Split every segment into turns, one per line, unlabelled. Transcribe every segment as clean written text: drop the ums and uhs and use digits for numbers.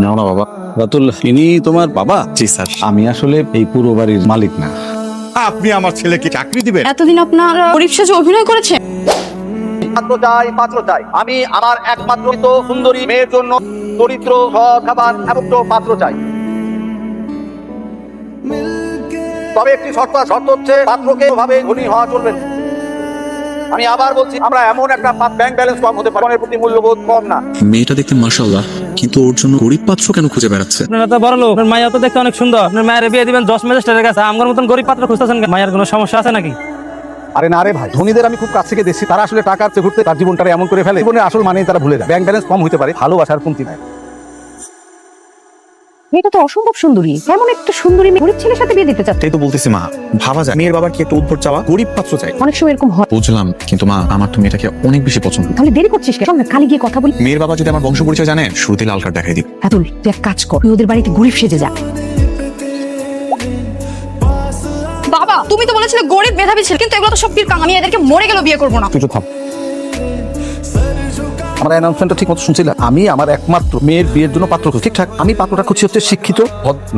নাও না বাবা। রাতুল, ইনি তোমার বাবা?
জি স্যার।
আমি আসলে এই পুরো বাড়ির মালিক না।
আপনি আমার ছেলেকে চাকরি দিবেন?
এতদিন আপনারা গরিব সেজে অভিনয় করেছেন।
পাত্র চাই। আমি আমার একমাত্র সুন্দরী মেয়ের জন্য চরিত্র, সৎ, খাবার এবং পাত্র চাই। তবে একটি শর্ত হচ্ছে পাত্রকে ভাবে ধনী হওয়া চলবে না। আমি আবার বলছি, আমরা এমন একটা ব্যাংক ব্যালেন্স কম হতে পারে, প্রতি মূল্যবোধ কম না।
মেয়েটা দেখতে মাশাআল্লাহ, কিন্তু ওর জন্য গরিব পাত্র কেন খুঁজে বেড়াচ্ছে?
আপনারা তো বড় লোক, আপনার মাইয়া তো দেখতে অনেক সুন্দর। আপনার মায়ের বিয়ে দিবেন 10 ম্যাজিস্ট্রেটের কাছে, আমার মতন গরিব পাত্র খুঁজতেছেন কেন? মায়ের কোনো সমস্যা আছে নাকি?
আরে না রে ভাই, ধনীদের আমি খুব কাছ থেকে দেখছি, তারা আসলে টাকার চেয়ে ঘুরতে তার জীবনটারে এমন করে ফেলে, জীবনের আসল মানেই তারা ভুলে যায়। ব্যাংক ব্যালেন্স কম হতে পারে, ভালোবাসার কমতি নাই।
মেয়েটা তো অসম্ভব সুন্দরী, এমন একটা সুন্দরী মেয়ে গরিব ছেলের সাথে বিয়ে দিতে চাচ্ছে।
তাই তো বলতেছি মা, ভাবা যায় মেয়ের বাবার কি একটা উদ্ভট চাওয়া, গরিব পাত্র চাই।
অনেক সময় এরকম হয়।
বুঝলাম, কিন্তু মা আমার তো মেয়েটাকে অনেক বেশি পছন্দ।
তাহলে দেরি করছিস কেন? চল না কালি গিয়ে কথা বলি।
মেয়ের বাবা যদি আমার বংশ পরিচয় জানে, শুরুতে লাল কার্ড দেখাই দিই।
রাতুল, তুই এক কাজ কর, তুই ওদের বাড়িতে গরিব সেজে যা। বাবা, তুমি তো বলেছিলে গরিব মেধাবী ছেলে, কিন্তু এগুলো তো সব কিরকাম। আমি এদেরকে মরে গেলেও বিয়ে করবো না।
তুই তো থাম। আমার অ্যানাউন্সমেন্টটা ঠিক মতো শুনছিলাম। আমি আমার একমাত্র মেয়ের বিয়ের জন্য পাত্র খুঁজছি। ঠিকঠাক, আমি পাত্রটা খুঁজছি হচ্ছে শিক্ষিত,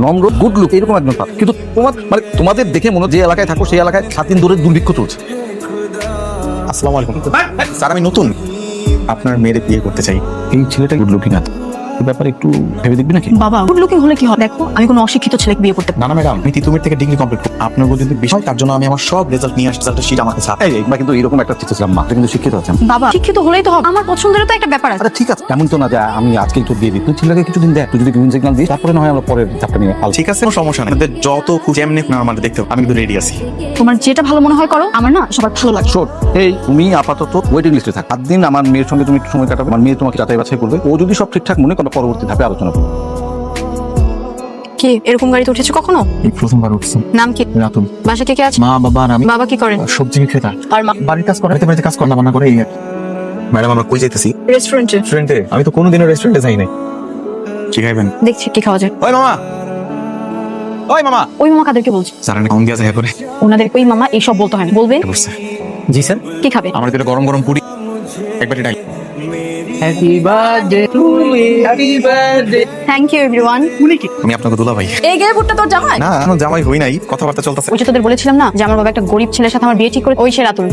নম্র, গুড লুক, এরকম একজন পাত্র। কিন্তু তোমাদের দেখে মনে হয় যে এলাকায় থাকো সেই এলাকায় 7 দিন ধরে দুর্ভিক্ষ চলছে।
আসসালামু আলাইকুম স্যার, আমি নতুন, আপনার মেয়ের বিয়ে করতে চাই।
এই ছেলেটা গুড লুকিং না, এই ব্যাপারে একটু ভেবে দেখবি নাকি?
বাবা, গুড লুকিং হলে কি হয়? দেখো, আমি কোনো অশিক্ষিত ছেলেকে বিয়ে করতে
না না ম্যাডাম, আমি তিতুমির থেকে ডিগ্রি কমপ্লিট করি। আপনার বলতে বিষয়, তার জন্য আমি আমার সব রেজাল্ট নিয়ে আসছি। রেজাল্টের শীট আমাকে ছাড়।
আমরা কিন্তু এরকম একটা চেয়েছিলাম, মা কিন্তু শিক্ষিত আছেন।
বাবা, শিক্ষিত হলেই তো হবে, আমার পছন্দেরও তো একটা ব্যাপার আছে।
আচ্ছা ঠিক আছে, এমন তো না যে আমি আজকে একটু দিয়ে দিই। তুই ছেলেকে কিছুদিন দেখ, তুই যদি গ্রিন সিগন্যাল দিস, তারপরে না হয় আমরা পরের ধাপটা নিয়ে আলোচনা।
ঠিক আছে, কোনো সমস্যা নেই। আপনাদের যত খুব যেমনি আমাদের দেখতে হবে, আমি কিন্তু রেডি আছি।
তোমার যেটা ভালো মনে হয় করো, আমার না সবার ভালো লাগে।
শোন, এই তুমি আপাতত ওয়েটিং লিস্টে থাক। 7 দিন আমার মেয়ের সঙ্গে তুমি একটু সময় কাটাবে। আমার মেয়ে তোমাকে যাচাই বাছাই করবে। ও যদি সব ঠিকঠাক মনে করে, পরবর্তী ধাপে আলোচনা করবে।
কি এরকম গাড়িতে উঠেছো কখনো?
এই প্রথমবার উঠছি।
নাম কি?
রাতুল।
বাসা কে কে আছে?
মা, বাবা আর আমি।
বাবা কি করেন?
সবজি বিক্রেতা।
আর মা?
বাড়ির কাজ করে, বাড়িতে কাজ করে, রান্না করে। এই ম্যাডাম, আমরা কই যাইতেছি?
রেস্টুরেন্টে।
রেস্টুরেন্টে? আমি তো কোনোদিনও রেস্টুরেন্টে যাই নাই। কি খাইবেন?
দেখছি কি খাওয়া যায়।
ওই মামা, ওই মামা।
ওই মামা কাদেরকে বলছি?
স্যার অন দিয়া যায় করে
ওনাদের ওই মামা এইসব বলতে হয় না, বলবেন।
জি স্যার।
কি খাবে?
আমার যেটা গরম গরম পুরি, একবারই ডাই।
Happy birthday to me, happy birthday.
Thank you everyone.
আমি আপনাকে দুলা ভাই।
এই গেরপুরটা তোর জামাই?
না, আমার জামাই হই নাই, কথাবার্তা চলতেছে।
ওই যে তোদের বলেছিলাম না যে আমার বাবা একটা গরিব ছেলের সাথে আমার বিয়ে ঠিক করে, ওই সে রাতুল।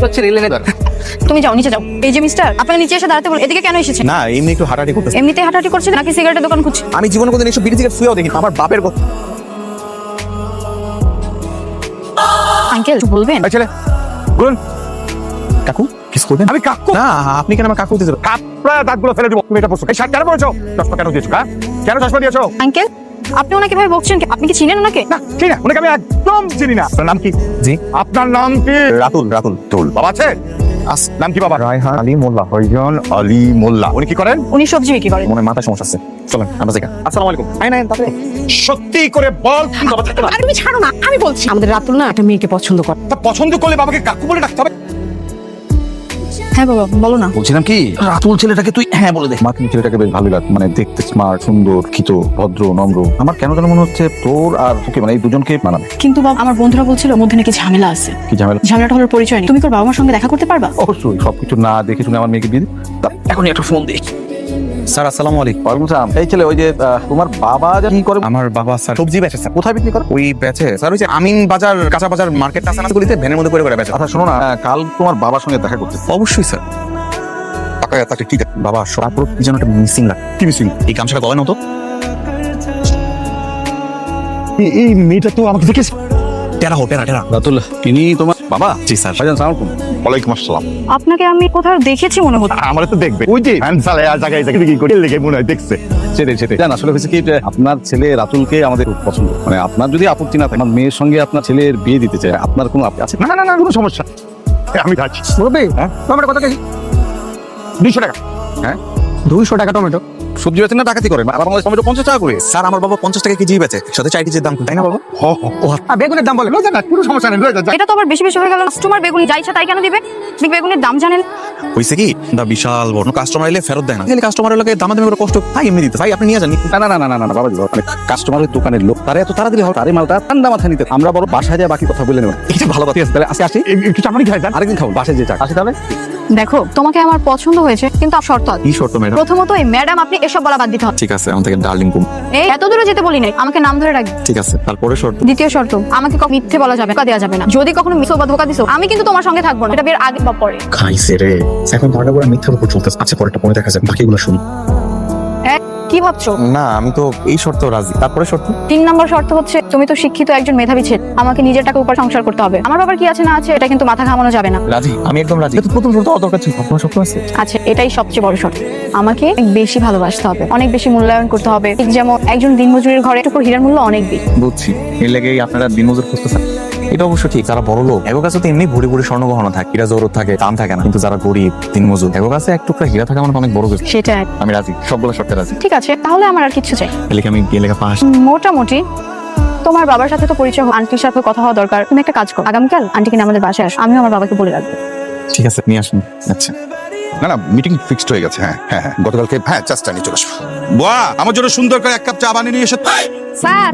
তুমি যাও, নিচে যাও। এই যে মিস্টার, আপনাকে নিচে এসে দাঁড়াতে বল। এদিকে কেন এসেছেন?
না, এমনি একটু হাঁটাহাঁটি করতেছে।
এমনিতে হাঁটাহাঁটি করছে নাকি সিগারেটের দোকান খুঁজছে?
আমি জীবনে কোনদিন এসব বিড়ি সিগারেট ছুঁয়েও দেখি। আমার বাপের কথা।
আঙ্কেল বলবেন?
ছেলে বলুন।
কাকু কিস করবেন?
আমি কাকু
না, আপনি কেন আমার কাকু দিতে যাবেন?
কাপড়া দাঁতগুলো ফেলে দিব। তুমি এটা পড়ছো, এই শার্ট কেন পরেছো? চশমা কেন দিয়েছো? হ্যাঁ, কেন চশমা দিয়েছো?
আঙ্কেল, আপনি ওনাকে ভাবে বকছেন? আপনি কি চিনেন ওনাকে?
না ঠিক না, ওনাকে আমি একদম চিনি না। আপনার নাম কি?
জি,
আপনার নাম কি?
রাতুল। রাতুল
তোল বাবা আছে? নাম কি বাবা?
রায়হান আলী মোল্লা।
হরিজন আলী মোল্লা। উনি কি করেন?
উনি সবজি বিক্রি করেন।
মনে হয় মাথায় সমস্যা আছে। চলেন আমরা যাই।
আসসালামু আলাইকুম।
আই না তাতে
সত্যি করে বল, কি বাবা থাকতে পারে?
আর তুমি ছাড়ো না, আমি বলছি। আমাদের রাতুল না একটা মেয়েকে পছন্দ করে।
তা পছন্দ করলে বাবাকে কাকু বলে ডাকতে হবে?
হ্যাঁ বাবা, বলো না।
বলছিলাম কি, রাতুল ছেলেটাকে তুই হ্যাঁ বলে দে। মা, তুমি ছেলেটাকে বেশ ভালো লাগে, মানে দেখতে স্মার্ট, সুন্দর, ক্ষিত, ভদ্র, নম্র। আমার কেন যেন মনে হচ্ছে তোর আর ওকে, মানে এই দুজনকে মানাবে।
কিন্তু বাবা, আমার বন্ধুরা বলছিল ওর মধ্যে নাকি ঝামেলা আছে।
কি ঝামেলা?
ঝামেলাটা হলো পরিচয় নেই। তুমি তোর বাবা মার সঙ্গে দেখা করতে পারবা?
অবশ্যই, সবকিছু না দেখে শুনে আমার মেয়েকে বিয়ে দিই। তা এখনই একটা ফোন দিই।
স্যার আসসালামু আলাইকুম।
ওয়ালাইকুম আসসালাম। এই ছেলে, ওই যে তোমার বাবা যে কি করে?
আমার বাবা স্যার সবজি বেচে স্যার।
কোথায় বিক্রি করে?
ওই বেচে স্যার, ওই যে আমিন বাজার, কাঁচা বাজার মার্কেটটা আছে না, গুলিতে ভ্যানের মধ্যে করে বেচে।
আচ্ছা শোনো না, কাল তোমার বাবার সঙ্গে দেখা করতে।
অবশ্যই স্যার। তাকে ঠিক আছে বাবা, তারপর কি যেন একটা মিসিং লাগে।
কি মিসিং?
এই গামছাটা গলায় নতো।
এই মেয়েটা তো আমাকে দেখেছে।
টেরা হো, টেরা টেরা।
রাতুল, ইনি তোমার বাবা?
জি স্যার।
ভাইজান সালাম আলাইকুম। ওয়ালাইকুম আসসালাম।
আপনাকে আমি কোথাও দেখেছি মনে হচ্ছে।
আমার তো দেখবে, ওই যে হ্যান্ডসালে আর জায়গায় জায়গায় বিক্রি করে লেগে মনে হয় দেখছে। সেটাই জান, আসলে হয়েছে কি, আপনার ছেলে রাতুলকে আমাদের খুব পছন্দ। মানে আপনার যদি আপত্তি না থাকে, আমার মেয়ের সঙ্গে আপনার ছেলের বিয়ে দিতে চায়, আপনার কোনো আপত্তি আছে? না না না, কোনো সমস্যা। আমি যাচ্ছি। বলবে হ্যাঁ, টমেটো কত কেজি? 200 টাকা। হ্যাঁ, 200 টাকা টমেটো। সবজি বেচেন না ডাকাতি করেন? আর আমাদের টমেটো 50 টাকা করে।
স্যার আমার বাবা 50 টাকা কেজি বেচে, সাথে 4 কেজির দাম, তাই না বাবা?
বেগুনের দাম বলে না, কোনো সমস্যা নেই।
এটা তো আবার বেশি বেশি হয়ে গেল। কাস্টমার বেগুনি যা ইচ্ছা তাই কেন দিবে? আপনি বেগুনের দাম জানেন?
হইছে কি, দা বিশাল বড় কাস্টমার এলে ফেরত দেয় না। খালি কাস্টমারের লোকে দামাদামি করে কষ্ট, তাই এমনি দিতে। ভাই আপনি নিয়ে যান।
না না না না না বাবা, মানে কাস্টমারের দোকানের লোক, তারা এত তাড়াতাড়ি হয়, তারে মালটা ঠান্ডা মাথা নিতে। আমরা বড় বাসায় যায় বাকি কথা বলে নেব।
এটা ভালো কথা।
তাহলে আজকে আসি, একটু চাপানি খাই যান, আরেকদিন খাবো বাসায় যে চা। আসি তাহলে।
দেখো, তোমাকে আমার পছন্দ হয়েছে, কিন্তু শর্ত আছে।
কি শর্ত ম্যাডাম?
প্রথমত এই ম্যাডাম আপনি এসব বলা বাদ দিতে হবে।
ঠিক আছে, আমাকে ডার্লিং কুম।
এই এত দূরে যেতে বলি নাই, আমাকে নাম ধরে রাখবি।
ঠিক আছে, তারপরে শর্ত।
দ্বিতীয় শর্ত, আমাকে কখনো মিথ্যে বলা যাবে না, ধোঁকা দেওয়া যাবে না। যদি কখনো মিথ্যে বা ধোঁকা দিছো, আমি কিন্তু তোমার সঙ্গে থাকবো না, এটা বিয়ের আগে বা পরে।
খাইছে রে, এখন ধারণা করে মিথ্যার উপর চলতেছে। আচ্ছা, পরেরটা পরে দেখা যাবে, বাকিগুলো শুনি।
কি ভাবছো?
না, আমি তো এই শর্ত রাজি। তারপরে শর্ত?
3 নম্বর শর্ত হচ্ছে, তুমি তো শিক্ষিত একজন মেধাবী ছেলে, আমাকে নিজের টাকা উপর সংসার করতে হবে। আমার বাবার কি আছে না আছে এটা কিন্তু মাথা ঘামানো যাবে না।
রাজি, আমি একদম রাজি। কিন্তু প্রথম শর্ত দরকার ছিল, আপনার শর্ত আছে?
আচ্ছা, এটাই সবচেয়ে বড় শর্ত। আমাকে অনেক বেশি ভালোবাসতে হবে, অনেক বেশি মূল্যায়ন করতে হবে। ঠিক যেমন একজন দিনমজুরের ঘরে টুকুর হীরার মূল্য অনেক বেশি।
বুঝছি, এর লেগেই আপনারা দিনমজুর খুঁজতেছেন। এটা অবশ্য ঠিক, যারা বড় লোক এগো কাছে তো এমনি ভরি ভরি স্বর্ণ গহনা থাকে, হীরা জহরত থাকে, দাম থাকে না। কিন্তু যারা গরিব দিনমজুর এগো কাছে এক টুকরা হীরা থাকা মানে অনেক বড় কিছু।
সেটা
আমি রাজি, সবগুলো শর্তে রাজি।
ঠিক আছে, তাহলে আমার আর কিছু চাই।
এলে কি আমি এলাকা পাস?
মোটামুটি। তোমার বাবার সাথে তো পরিচয়, আন্টির সাথে কথা হওয়া দরকার। তুমি একটা কাজ করো, আগামীকাল আন্টি কিনা আমাদের বাসায় আসো, আমিও আমার বাবাকে বলে রাখবো।
ঠিক আছে, নিয়ে আসুন। আচ্ছা,
না না, মিটিং ফিক্সড হয়ে গেছে। হ্যাঁ হ্যাঁ হ্যাঁ, গতকালকে চাষটা নিয়ে চলে আসবো।
বাহ, আমার জন্য সুন্দর করে এক কাপ চা বানিয়ে নিয়ে এসে।
স্যার,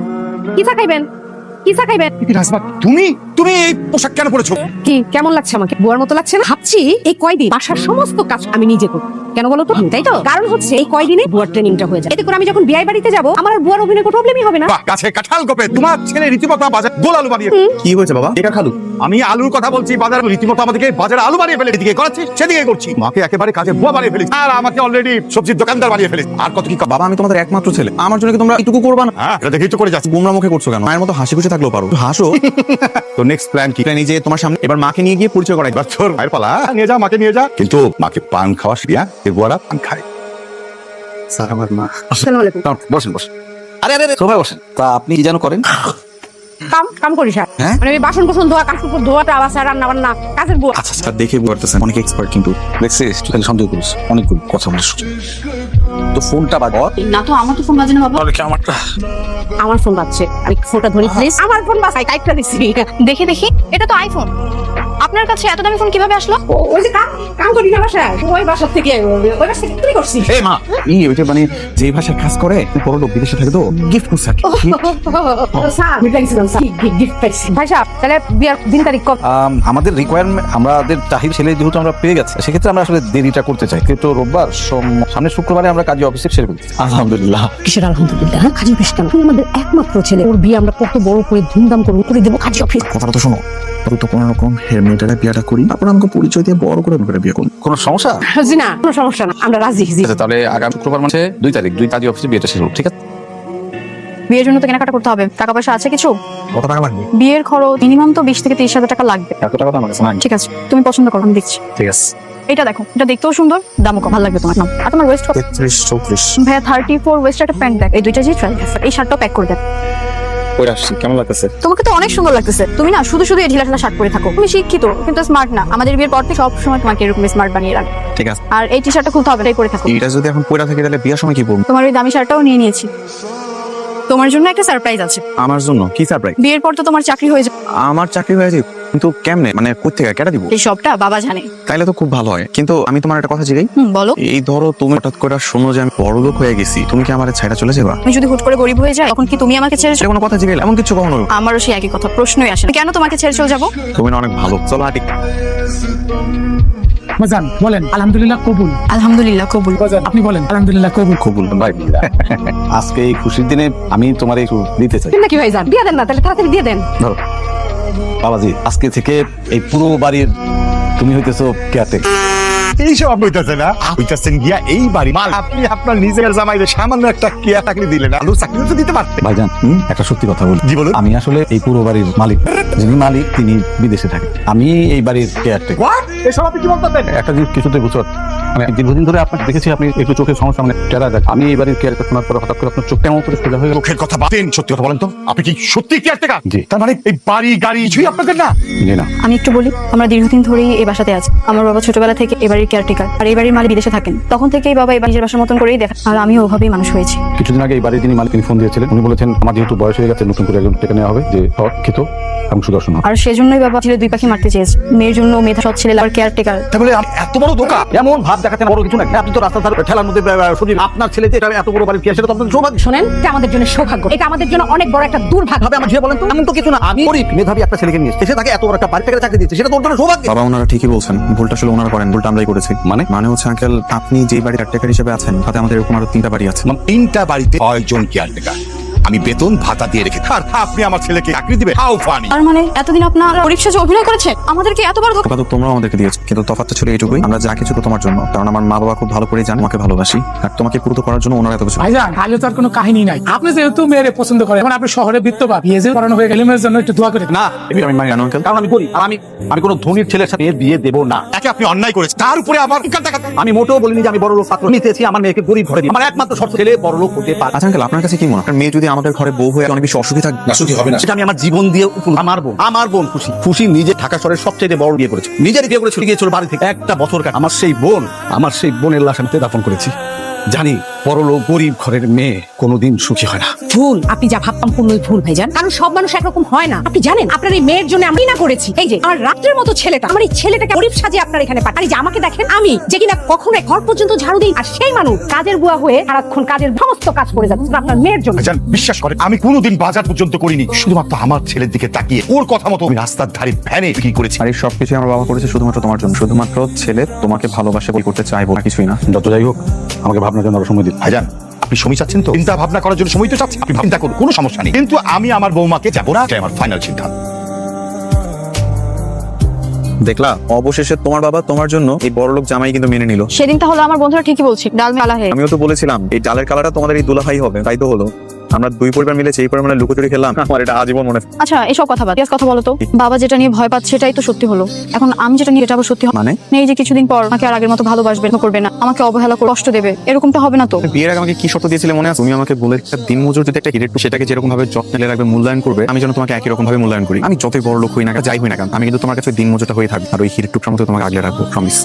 কি চা খাইবেন? কি চা খাইবেন?
রাজমা, তুমি তুমি এই পোশাক কেন পরেছো?
কি কেমন লাগছে আমাকে? বুয়ার মতো লাগছে না? ভাবছি এই কয়দিন বাসার সমস্ত কাজ আমি নিজে করব। কেন বলো তো? তাই তো, কারণ হচ্ছে এই কয়দিনে বুয়ার ট্রেনিংটা হয়ে যাবে। এতে করে আমি যখন বিয়ে বাড়িতে যাব, আমার আর বুয়ার অভিনয় কোনো প্রবলেমই হবে না।
বাহ, গাছে কাঁঠাল গোপে তোমার ছেলে রীতিমতো বাজার গোল আলু বানিয়ে।
কি হয়েছে বাবা?
এটা খালু, আমি আলুর কথা বলছি। বাজার রীতিমতো আমাদেরকে বাজারে আলু বানিয়ে ফেলে, এদিকে করাচ্ছি সেদিকে করছি। মাকে একেবারে কাজে বুয়া বানিয়ে ফেলেছি, আর আমাকে অলরেডি সবজির দোকানদার বানিয়ে ফেলেছি। আর কত কি
বাবা, আমি তোমাদের একমাত্র ছেলে, আমার জন্য কি তোমরা এটুকু করবা না?
হ্যাঁ, এটা দেখেই তো করে যাচ্ছি।
গোমরা মুখে করছো কেন? মায়ের মতো হাসি খুশি থাকলেও পারো, একটু হাসো।
তো নেক্সট প্ল্যান কি?
প্ল্যান এই যে তোমার সামনে এবার মাকে নিয়ে গিয়ে পরিচয় করাই।
এবার তোর মায়ের পালা, নিয়ে যা, মাকে নিয়ে যা। কিন্তু মাকে পান খাওয়া শিখিয়া, এর বুয়ারা পান খায়।
স্যার, আমার মা।
আসসালামু আলাইকুম।
বসেন বসেন। আরে আরে আরে, সবাই বসেন। তা আপনি কি যেন করেন?
কাম করিস আর?
হ্যাঁ?
মানে ওই বাসন কোসন ধোয়া, কাপড় ধোয়া, আবার রান্না বান্না, কাজের বুয়া।
আচ্ছা স্যার, দেখে বুঝতেছেন অনেক এক্সপার্ট, কিন্তু
দেখছিস, তুই খালি সন্দেহ করিস, অনেকগুলো কথা বলিস। তো ফোনটা বাজ।
না তো, আমার তো ফোন বাজে না বাবা।
আমার ফোন বাজছে, আমি ফোনটা ধরি প্লিজ। আমার ফোন বাজাই, কাইটটা দিছি।
দেখি দেখি, এটা তো আইফোন। আপনার কাছে এত দামি ফোন কিভাবে আসলো?
ওই যে কাম করি না বাসায়, ওই বাসা থেকে কি করছি?
এই মা, ওইটা মানে যে ভাষায় কাজ করে, বড় লোক বিদেশে থাকে তো, গিফট করছে আর কি।
স্যার, মিটাইছিলাম স্যার, গিফট পাইছি। ভাই সাহেব, তাহলে বিয়ার দিন তারিখ কবে?
আমাদের রিকোয়ারমেন্ট, আমাদের চাহিদা ছেলে যেহেতু আমরা পেয়ে গেছি, সেক্ষেত্রে আমরা আসলে দেরিটা করতে চাই। কিন্তু রোববার সামনের শুক্রবারে আমরা কাজী অফিসে সেরে ফেলছি।
আলহামদুলিল্লাহ।
কিসের আলহামদুলিল্লাহ? কাজী অফিস কেন? তুমি আমাদের একমাত্র ছেলে, ওর বিয়ে আমরা কত বড় করে ধুমধাম করে দেবো কাজী অফিস।
কথাটা তো শোনো, তো কোনো রকম মেয়েটারা বিয়েটা করি, তারপর আমাকে পরিচয় দিয়ে বড় করে বিয়ে করুন।
কোনো সমস্যা?
জি না, কোনো সমস্যা না, আমরা রাজি।
আচ্ছা, তাহলে আগামী শুক্রবার মানে 2 তারিখ, 2 কাজী অফিসে বিয়েটা শেষ হলো, ঠিক আছে?
বিয়ের জন্য তো কেনাকাটা করতে হবে, টাকা পয়সা আছে কিছু?
কত টাকা লাগবে?
বিয়ের খরচ মিনিমাম তো 20 থেকে 30 হাজার টাকা লাগবে।
এত টাকা তো আমার কাছে নাই।
ঠিক আছে, তুমি পছন্দ করো, আমি দেখছি।
ঠিক আছে,
এটা দেখো, এটা দেখতেও সুন্দর, দামও কম, ভালো লাগবে তোমার। নাও। আর তোমার ওয়েস্ট
33 34
ভাইয়া 34 ওয়েস্ট একটা প্যান্ট দেখ, এই দুইটা যে ট্রাই, এই শার্টটাও প্যাক করে দেন।
কই আসছি, কেমন লাগতেছে?
তোমাকে তো অনেক সুন্দর লাগতেছে। তুমি না শুধু শুধু এই ঢিলা ঢালা শার্ট পরে থাকো। তুমি শিক্ষিত কিন্তু স্মার্ট না। আমাদের বিয়ের পর থেকে সব সময় তোমাকে এরকম স্মার্ট বানিয়ে রাখবে।
ঠিক আছে,
আর এই টি শার্টটা খুলতে হবে, এটাই পরে থাকো।
এটা যদি এখন পয়লা থেকে, তাহলে বিয়ের সময় কি পরবো?
তোমার ওই দামি শার্টটাও নিয়ে নিয়েছি। তোমার জন্য একটা সারপ্রাইজ আছে।
আমার জন্য কি সারপ্রাইজ?
বিয়ের পর তো তোমার চাকরি হয়ে যাবে।
আমার চাকরি হয়ে যাবে, কিন্তু কেমনে? মানে কোথা থেকে কেটে দিব?
এই সবটা বাবা জানে।
তাইলে তো খুব ভালো হয়। কিন্তু আমি তোমার একটা কথা জিগাই,
বলো।
এই ধরো তুমি হঠাৎ করে শোনো যে আমি বড়লোক হয়ে গেছি, তুমি কি আমার ছাইড়া চলে যাবা?
আমি যদি হুট করে গরিব হয়ে যাই, তখন কি তুমি আমাকে ছেড়ে
সেটা কোনো কথা জিগাইলে এমন কিছু কখনো হলো?
আমারও সেই একই কথা, প্রশ্নই আসে না। কেন তোমাকে ছেড়ে চলে যাবো?
তুমি না অনেক ভালো, চলো হাঁটি।
বাজান বলেন আলহামদুলিল্লাহ কবুল।
আলহামদুলিল্লাহ কবুল।
বাজান আপনি বলেন আলহামদুলিল্লাহ কবুল।
কবুল ভাই। আজকে এই খুশির দিনে আমি তোমার একটু দিতে চাই।
নাকি ভাই যান, বিয়ে দেন না, তাহলে তাড়াতাড়ি দিয়ে দেন।
ধরো বাবাজি, আজকে থেকে এই পুরো বাড়ির তুমি হইতেছো কেয়ারটেকার।
এইসব আপনি হইতেছে না, হইতেছেন গিয়া এই বাড়ি মাল। আপনি আপনার নিজের জামাইদের সামান্য একটা কেয়া চাকরি দিলেন, আলু চাকরি তো দিতে পারতেন।
ভাইজান, একটা সত্যি কথা বলি।
জি বলুন।
আমি আসলে এই পুরো বাড়ির মালিক। যিনি মালিক তিনি বিদেশে থাকেন, আমি এই বাড়ির কেয়ারটেকার।
What? এসব আপনি কি বলতেছেন?
একটা জিনিস কিছুতে বুঝতে পারছি, মানে দীর্ঘদিন ধরে আপনাকে দেখেছি, আপনি একটু চোখের সমস্যা, মানে টেরা দেখ। আমি এই বাড়ির কেয়ারটেকার শোনার পরে হঠাৎ করে আপনার চোখটা এমন করে সোজা হয়ে গেল।
মুখের কথা বাদেন, সত্যি কথা বলেন তো, আপনি কি সত্যি কেয়ারটেকার?
জি।
তার মানে এই বাড়ি গাড়ি কিছুই আপনাদের না?
জি না।
আমি একটু বলি, আমরা দীর্ঘদিন ধরেই এই বাসাতে আছি। আমার বাবা ছোটবেলা থেকে এই বাড়ির কেয়ারটেকার, আর এই বাড়ির মালিক বিদেশে থাকেন। তখন থেকেই বাবা এই নিজের বাসার মতন করেই দেখা, আর আমিও ওভাবেই মানুষ হয়েছি।
কিছুদিন আগে এই বাড়ির যিনি মালিক তিনি ফোন দিয়েছিলেন। উনি বলেছেন আমার যেহেতু বয়স হয়ে গেছে, নতুন করে একজন টেকে নেওয়া হবে যে শিক্ষিত এবং সুদর্শন হবে।
আর সেজন্যই বাবা ছেলে 2 পাখি মারতে চেয়েছে। মেয়ের জন্য মেধা সৎ ছেলে আর কেয়ারটেকার।
তাহলে এত বড় ধোকা?
এমন ভাব
দেখাচ্ছেন বড় কিছু নাকি? আপনি তো রাস্তার ধারে ঠেলার মধ্যে সবজি, আপনার ছেলে যে এটা এত বড় বাড়ি সেটা তো আপনাদের সৌভাগ্য।
শোনেন, এটা আমাদের জন্য সৌভাগ্য, এটা আমাদের জন্য অনেক বড় একটা দুর্ভাগ্য।
ভাবে আমার ঝিয়ে বলেন তো, এমন তো কিছু না। আমি গরিব মেধাবী একটা ছেলেকে নিয়ে এসেছে, সে তাকে এত বড় একটা বাড়ি থেকে চাকরি দিচ্ছে, সেটা তোর জন্য সৌভাগ্য।
বাবা ওনারা ঠিকই বলছেন, ভুলটা আসলে ওনারা করেন, ভুলটা আমরাই করেছি। মানে হচ্ছে আঙ্কেল, আপনি যে বাড়ির কেয়ারটেকার হিসেবে আছেন তাতে আমাদের এরকম আরো 3টা বাড়ি আছে।
3টা বাড়িতে 6 জন কেয়ারটেকার, আমি বেতন ভাতা দিয়ে রেখে, আর আপনি আমার ছেলেকে চাকরি দিবে? How funny.
তার মানে এতদিন আপনারা গরিব সেজে অভিনয় করেছেন, আমাদেরকে এতবার
ধোকা তো তোমরাও আমাদেরকে দিয়েছো, কিন্তু তফাৎটা ছিল এইটুকুই, আমরা যা কিছু তোমার জন্য, কারণ আমার মা বাবা খুব ভালো করে জানে আমাকে ভালোবাসি, আর তোমাকে পুরো করার জন্য ওনারা এত কিছু।
ভাইজান, তাহলে তো আর কোনো কাহিনী নাই। আপনি যেহেতু মেয়েরে পছন্দ করেন, এখন আপনি শহরে বিত্তবান, বিয়ে যে করানো হয়ে গেলে মেয়ের জন্য একটু দোয়া করে দিন।
না,
আমি মানি কেন আঙ্কেল?
কারণ আমি গরিব, আর আমি কোনো ধনীর ছেলের সাথে বিয়ে দেবো না।
একে আপনি অন্যায় করেছেন, তার উপরে আবার দেখাতে।
আমি মোটেও বলিনি যে আমি বড় লোক পাত্র নিতে চেয়েছি, আমার মেয়েকে গরিব ঘরে দিই। আমার একমাত্র শর্ত ছেলে বড় লোক হতে পারে।
আচ্ছা আঙ্কেল, আপনার কাছে কি মনে হয় মেয়ে যদি আমাদের ঘরে বউ হয়ে অনেক বেশি অসুখী থাকবে?
সুখী হবে না।
সেটা আমি আমার জীবন দিয়ে আমার বোন খুশি নিজে ঢাকা শহরের সবচেয়ে বড় বিয়ে করেছে, নিজের বিয়ে করে ছুটে গিয়েছিল বাড়ি থেকে। একটা বছর কাল আমার সেই বোনের লাশ আমি দাফন করেছি। জানি বড় লোক গরিব ঘরের মেয়ে কোনোদিন সুখী হয় না।
ভুল, আপনি যা ভাবতাম পূর্ণই ভুল ভাইজান, কারণ সব মানুষ একরকম হয় না। আপনি জানেন, আপনার এই মেয়ের জন্য আমি না করেছি, এই যে আমার রাত্রের মতো ছেলেটা, আমার এই ছেলেটাকে গরিব সাজিয়ে আপনার এখানে পাঠান। আর এই যে আমাকে দেখেন, আমি যে কিনা কখনো ঘর পর্যন্ত ঝাড়ু দিই, আর সেই মানুষ কাজের বুয়া হয়ে সারাক্ষণ কাজের সমস্ত কাজ করে যাচ্ছে আপনার মেয়ের জন্য।
ভাইজান, বিশ্বাস করেন, আমি কোনোদিন বাজার পর্যন্ত করিনি, শুধুমাত্র আমার ছেলের দিকে তাকিয়ে ওর কথা মতো আমি রাস্তার ধারে ভ্যানে বিক্রি করেছি।
আর এই সবকিছু আমার বাবা করেছে শুধুমাত্র তোমার জন্য, শুধুমাত্র ছেলে তোমাকে ভালোবাসে বলে করতে চাইবো না, কিছুই না।
যত যাই হোক, আমাকে ভাবনার জন্য আরো সময় দিন।
ভাইজান, আপনি সময় চাচ্ছেন তো? চিন্তা ভাবনা করার জন্য সময় তো চাচ্ছি, আপনি চিন্তা করুন, কোনো সমস্যা নেই, কিন্তু আমি আমার বৌমাকে যাবো না, এটাই আমার ফাইনাল সিদ্ধান্ত।
দেখলা, অবশেষে তোমার বাবা তোমার জন্য এই বড়লোক জামাই কিন্তু মেনে নিল।
সেদিন তাহলে আমার বন্ধুরা ঠিকই বলছি, ডাল মে আলা হে।
আমিও তো বলেছিলাম এই ডালের কালারটা তোমাদের এই দুলাভাই হবে, তাই তো হলো। আমরা দুই পরিবার মিলে সেই পরিমাণে লুকোচুরি খেলাম, আমার এটা আজীবন মনে।
আচ্ছা, এসব কথা বাদ, কথা বলো তো। বাবা যেটা নিয়ে ভয় পাচ্ছে সেটাই তো সত্যি হলো, এখন আমি যেটা নিয়ে এটা আবার সত্যি
মানে
এই যে কিছুদিন পর আমাকে আর আগের মতো ভালোবাসবে করবে না, আমাকে অবহেলা করে কষ্ট দেবে, এরকমটা হবে না তো?
বিয়ের আগে আমাকে কি শর্ত দিয়েছিলে মনে আছে? তুমি আমাকে বলে একটা দিন মজুর যদি একটা হিরের, সেটাকে যেরকম ভাবে যত্নে রাখবে, মূল্যায়ন করবে, আমি যেন তোমাকে একই রকম ভাবে মূল্যায়ন করি। আমি যতই বড় লোক হই না, যাই হই না কেন, আমি কিন্তু তোমার কাছে দিন মজুরটা হয়ে থাকবে, আর ওই হিরের টুকরার মতো তোমাকে আগলে রাখবো, প্রমিস।